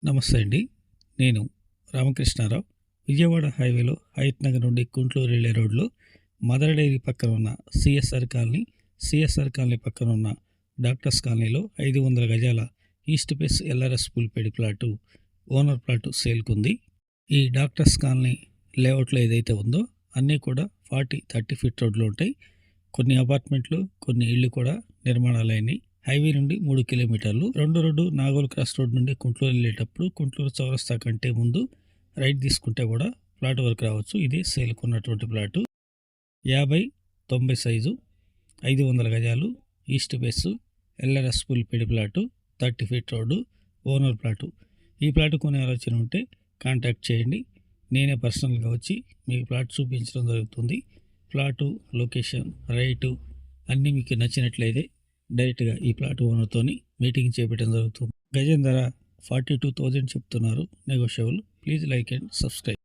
నమస్తే అండి. నేను రామకృష్ణారావు. విజయవాడ హైవేలో హయత్ నగర్ నుండి గుంటూరు వెళ్ళే రోడ్లో మదర్ డైరీ పక్కన ఉన్న సిఎస్ఆర్ కాలనీ పక్కన ఉన్న డాక్టర్స్ కాలనీలో 500 గజాల east face LRS full paid plot owner plot సేల్కుంది. ఈ డాక్టర్స్ కాలనీ లేఅవుట్లో ఏదైతే ఉందో అన్నీ కూడా 40-30 ఫీట్ రోడ్లు ఉంటాయి. కొన్ని అపార్ట్మెంట్లు, కొన్ని ఇళ్ళు కూడా నిర్మాణాలైనవి. హైవే నుండి 3 కిలోమీటర్లు. రోడ్డు నాగోల్ క్రాస్ రోడ్ నుండి గుంటూరు వెళ్ళేటప్పుడు గుంటూరు చౌరస్తా కంటే ముందు రైట్ తీసుకుంటే కూడా ప్లాట్ వరకు రావచ్చు. ఇదే సేల్కున్నటువంటి ప్లాటు 50-90 సైజు 500 గజాలు east face LRS full paid plot 30 feet road owner plot. ఈ ప్లాటు కొనే ఆలోచన ఉంటే కాంటాక్ట్ చేయండి. నేనే పర్సనల్గా వచ్చి మీకు ప్లాట్ చూపించడం జరుగుతుంది. ప్లాటు, లొకేషన్, రైటు అన్నీ మీకు నచ్చినట్లయితే డైరెక్ట్గా ఈ ప్లాట్ ఓనర్తో మీటింగ్ చేపట్టడం జరుగుతుంది. గజం ధర 42,000 చెప్తున్నారు. Negotiable. Please like and subscribe.